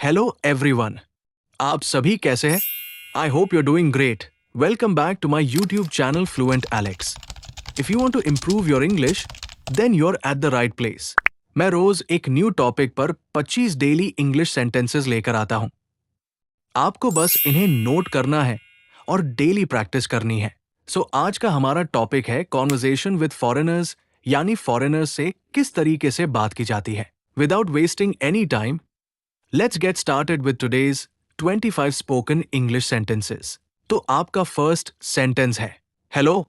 Hello everyone, आप सभी कैसे हैं? I hope you are doing great. Welcome back to my YouTube channel Fluent Alex. If you want to improve your English then you are at the right place. मैं रोज एक new topic पर 25 daily English sentences लेकर आता हूं। आपको बस इन्हें नोट करना है और डेली प्रैक्टिस करनी है। सो आज का हमारा टॉपिक है कॉन्वर्सेशन विद फॉरेनर्स, यानी फॉरेनर्स से किस तरीके से बात की जाती है। Without wasting any time, Let's get started with today's 25 spoken English sentences. तो आपका फर्स्ट सेंटेंस है, hello,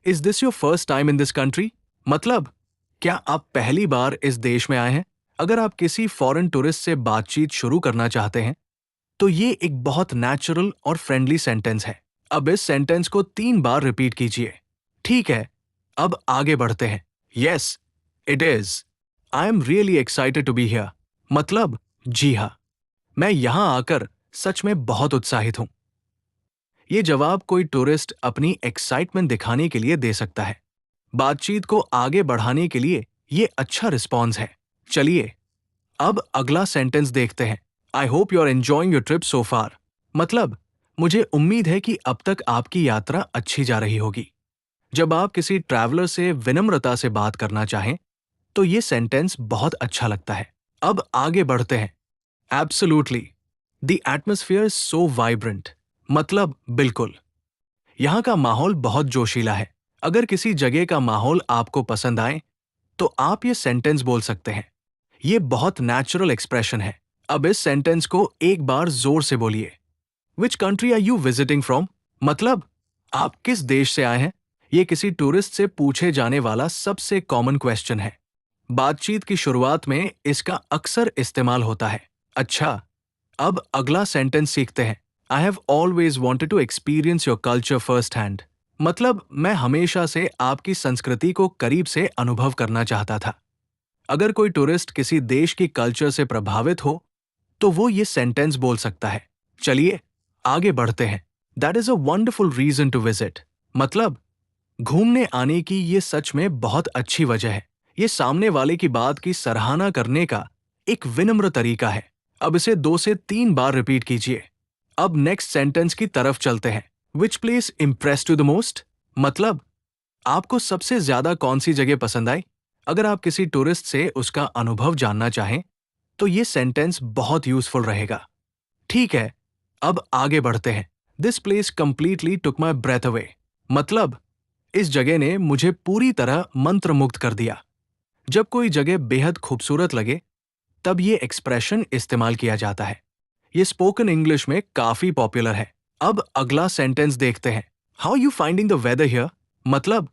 is this your first time in this country? मतलब, क्या आप पहली बार इस देश में आए हैं? अगर आप किसी फॉरेन टूरिस्ट से बातचीत शुरू करना चाहते हैं तो ये एक बहुत नेचुरल और फ्रेंडली सेंटेंस है। अब इस सेंटेंस को 3 बार रिपीट कीजिए। ठीक है, अब आगे बढ़ते हैं। Yes, it is. I am really excited to be here. मतलब, जी हाँ, मैं यहां आकर सच में बहुत उत्साहित हूं। ये जवाब कोई टूरिस्ट अपनी एक्साइटमेंट दिखाने के लिए दे सकता है। बातचीत को आगे बढ़ाने के लिए ये अच्छा रिस्पॉन्स है। चलिए, अब अगला सेंटेंस देखते हैं। I hope you are enjoying your trip so far. मतलब, मुझे उम्मीद है कि अब तक आपकी यात्रा अच्छी जा रही होगी। जब आप किसी ट्रैवलर से विनम्रता से बात करना चाहें तो ये सेंटेंस बहुत अच्छा लगता है। अब आगे बढ़ते हैं। Absolutely. The atmosphere is so vibrant. मतलब, बिल्कुल। यहाँ का माहौल बहुत जोशीला है। अगर किसी जगह का माहौल आपको पसंद आए तो आप ये सेंटेंस बोल सकते हैं। ये बहुत नेचुरल एक्सप्रेशन है। अब इस सेंटेंस को एक बार जोर से बोलिए। Which country are you visiting from? मतलब, आप किस देश से आए हैं? ये किसी टूरिस्ट से पूछे जाने वाला सबसे कॉमन क्वेश्चन है। बातचीत की शुरुआत में इसका अक्सर इस्तेमाल होता है। अच्छा, अब अगला सेंटेंस सीखते हैं। I have always wanted to experience your culture first hand. मतलब, मैं हमेशा से आपकी संस्कृति को करीब से अनुभव करना चाहता था। अगर कोई टूरिस्ट किसी देश की कल्चर से प्रभावित हो तो वो ये सेंटेंस बोल सकता है। चलिए, आगे बढ़ते हैं। That is a wonderful reason to visit. मतलब, घूमने आने की ये सच में बहुत अच्छी वजह है। ये सामने वाले की बात की सराहना करने का एक विनम्र तरीका है। अब इसे 2 से 3 बार रिपीट कीजिए। अब नेक्स्ट सेंटेंस की तरफ चलते हैं। Which place impressed you the most? मतलब, आपको सबसे ज्यादा कौन सी जगह पसंद आई? अगर आप किसी टूरिस्ट से उसका अनुभव जानना चाहें तो ये सेंटेंस बहुत यूजफुल रहेगा। ठीक है, अब आगे बढ़ते हैं। This place completely took my breath away. मतलब, इस जगह ने मुझे पूरी तरह मंत्रमुग्ध कर दिया। जब कोई जगह बेहद खूबसूरत लगे तब ये एक्सप्रेशन इस्तेमाल किया जाता है। ये स्पोकन इंग्लिश में काफी पॉपुलर है। अब अगला सेंटेंस देखते हैं। How you finding the weather here? मतलब,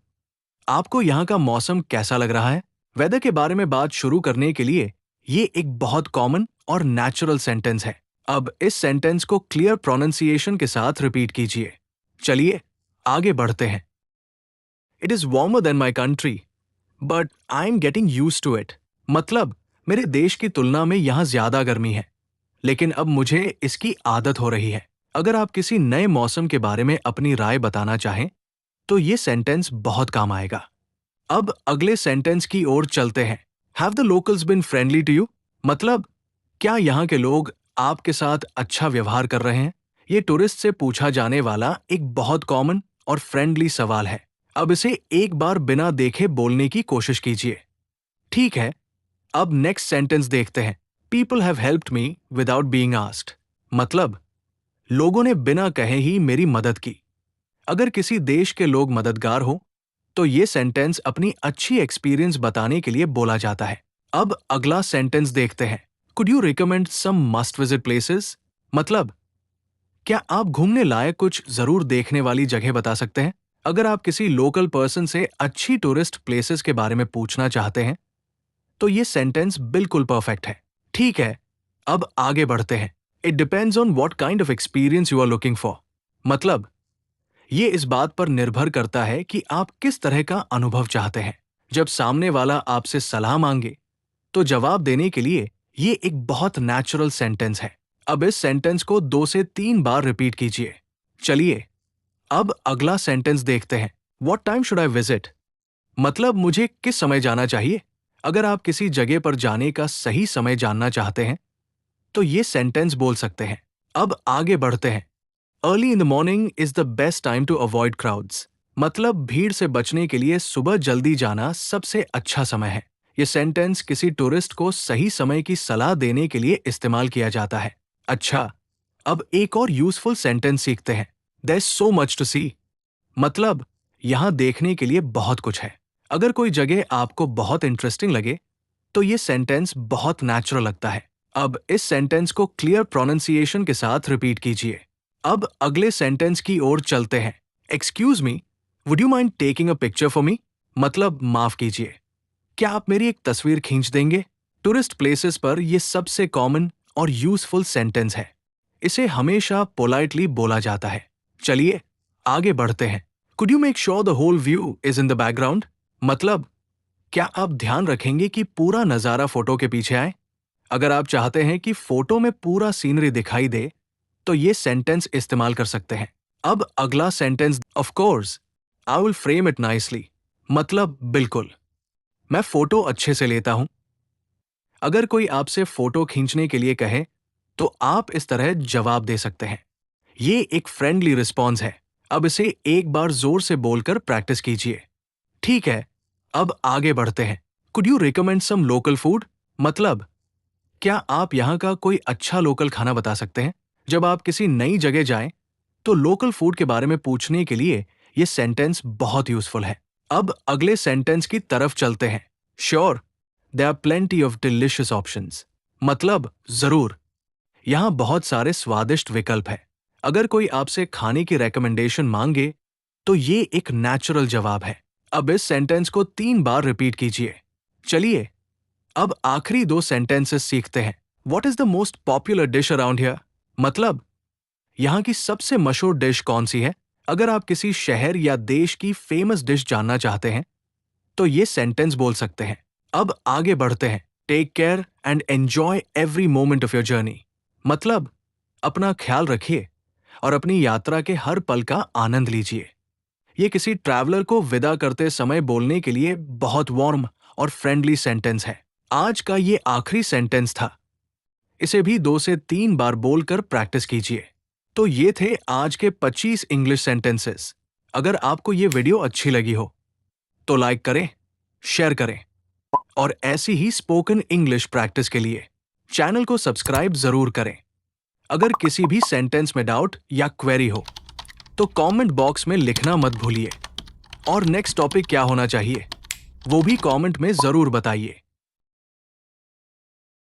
आपको यहाँ का मौसम कैसा लग रहा है? वेदर के बारे में बात शुरू करने के लिए ये एक बहुत कॉमन और नेचुरल सेंटेंस है। अब इस सेंटेंस को क्लियर प्रोनाउंसिएशन के साथ रिपीट कीजिए। चलिए, आगे बढ़ते हैं। It is warmer than my country but I am getting used to it. मतलब, मेरे देश की तुलना में यहाँ ज्यादा गर्मी है, लेकिन अब मुझे इसकी आदत हो रही है। अगर आप किसी नए मौसम के बारे में अपनी राय बताना चाहें तो ये सेंटेंस बहुत काम आएगा। अब अगले सेंटेंस की ओर चलते हैं। Have the locals been friendly to you? मतलब, क्या यहाँ के लोग आपके साथ अच्छा व्यवहार कर रहे हैं? ये टूरिस्ट से पूछा जाने वाला एक बहुत कॉमन और फ्रेंडली सवाल है। अब इसे एक बार बिना देखे बोलने की कोशिश कीजिए। ठीक है, अब नेक्स्ट सेंटेंस देखते हैं। People have helped me without being asked. मतलब, लोगों ने बिना कहे ही मेरी मदद की। अगर किसी देश के लोग मददगार हो तो ये सेंटेंस अपनी अच्छी एक्सपीरियंस बताने के लिए बोला जाता है। अब अगला सेंटेंस देखते हैं। Could you recommend some must visit places? मतलब, क्या आप घूमने लायक कुछ जरूर देखने वाली जगह बता सकते हैं? अगर आप किसी लोकल पर्सन से अच्छी टूरिस्ट प्लेसेस के बारे में पूछना चाहते हैं तो ये सेंटेंस बिल्कुल परफेक्ट है। ठीक है, अब आगे बढ़ते हैं। It depends on what kind of experience you are looking for. मतलब, ये इस बात पर निर्भर करता है कि आप किस तरह का अनुभव चाहते हैं। जब सामने वाला आपसे सलाह मांगे तो जवाब देने के लिए ये एक बहुत नेचुरल सेंटेंस है। अब इस सेंटेंस को 2 से 3 बार रिपीट कीजिए। चलिए, अब अगला सेंटेंस देखते हैं। What time should I visit? मतलब, मुझे किस समय जाना चाहिए? अगर आप किसी जगह पर जाने का सही समय जानना चाहते हैं तो ये सेंटेंस बोल सकते हैं। अब आगे बढ़ते हैं। Early in the morning is the best time to avoid crowds. मतलब भीड़ से बचने के लिए सुबह जल्दी जाना सबसे अच्छा समय है। ये सेंटेंस किसी टूरिस्ट को सही समय की सलाह देने के लिए इस्तेमाल किया जाता है। अच्छा, अब एक और यूजफुल सेंटेंस सीखते हैं। There is so much to see. मतलब यहां देखने के लिए बहुत कुछ है। अगर कोई जगह आपको बहुत इंटरेस्टिंग लगे तो ये सेंटेंस बहुत नेचुरल लगता है। अब इस सेंटेंस को क्लियर प्रोनाउंसिएशन के साथ रिपीट कीजिए। अब अगले सेंटेंस की ओर चलते हैं। Excuse me, would you mind taking a picture for me? मतलब माफ कीजिए, क्या आप मेरी एक तस्वीर खींच देंगे? टूरिस्ट प्लेसेस पर यह सबसे कॉमन और यूजफुल सेंटेंस है। इसे हमेशा पोलाइटली बोला जाता है। चलिए आगे बढ़ते हैं। Could you make sure the whole view is in the background? मतलब क्या आप ध्यान रखेंगे कि पूरा नजारा फोटो के पीछे आए? अगर आप चाहते हैं कि फोटो में पूरा सीनरी दिखाई दे तो ये सेंटेंस इस्तेमाल कर सकते हैं। अब अगला sentence, of course I will frame it nicely. मतलब बिल्कुल, मैं फोटो अच्छे से लेता हूं। अगर कोई आपसे फोटो खींचने के लिए कहे तो आप इस तरह जवाब दे सकते हैं। ये एक फ्रेंडली रिस्पॉन्स है। अब इसे एक बार जोर से बोलकर प्रैक्टिस कीजिए। ठीक है, अब आगे बढ़ते हैं। Could you recommend some local food? मतलब क्या आप यहाँ का कोई अच्छा लोकल खाना बता सकते हैं? जब आप किसी नई जगह जाएं तो लोकल फूड के बारे में पूछने के लिए यह सेंटेंस बहुत यूजफुल है। अब अगले सेंटेंस की तरफ चलते हैं। Sure, there are plenty of delicious options. मतलब जरूर, यहाँ बहुत सारे स्वादिष्ट विकल्प हैं। अगर कोई आपसे खाने की रेकमेंडेशन मांगे तो ये एक नेचुरल जवाब है। अब इस सेंटेंस को 3 बार रिपीट कीजिए। चलिए अब आखिरी 2 सेंटेंसेस सीखते हैं। What is the most popular dish around here? मतलब यहाँ की सबसे मशहूर डिश कौन सी है? अगर आप किसी शहर या देश की फेमस डिश जानना चाहते हैं तो ये सेंटेंस बोल सकते हैं। अब आगे बढ़ते हैं। Take care and enjoy every moment of your journey. मतलब अपना ख्याल रखिए और अपनी यात्रा के हर पल का आनंद लीजिए। ये किसी ट्रैवलर को विदा करते समय बोलने के लिए बहुत वार्म और फ्रेंडली सेंटेंस है। आज का ये आखिरी सेंटेंस था। इसे भी 2 से 3 बार बोलकर प्रैक्टिस कीजिए। तो ये थे आज के 25 इंग्लिश सेंटेंसेस। अगर आपको ये वीडियो अच्छी लगी हो तो लाइक करें, शेयर करें और ऐसी ही स्पोकन इंग्लिश प्रैक्टिस के लिए चैनल को सब्सक्राइब जरूर करें। अगर किसी भी सेंटेंस में डाउट या क्वेरी हो तो कमेंट बॉक्स में लिखना मत भूलिए और नेक्स्ट टॉपिक क्या होना चाहिए वो भी कमेंट में जरूर बताइए।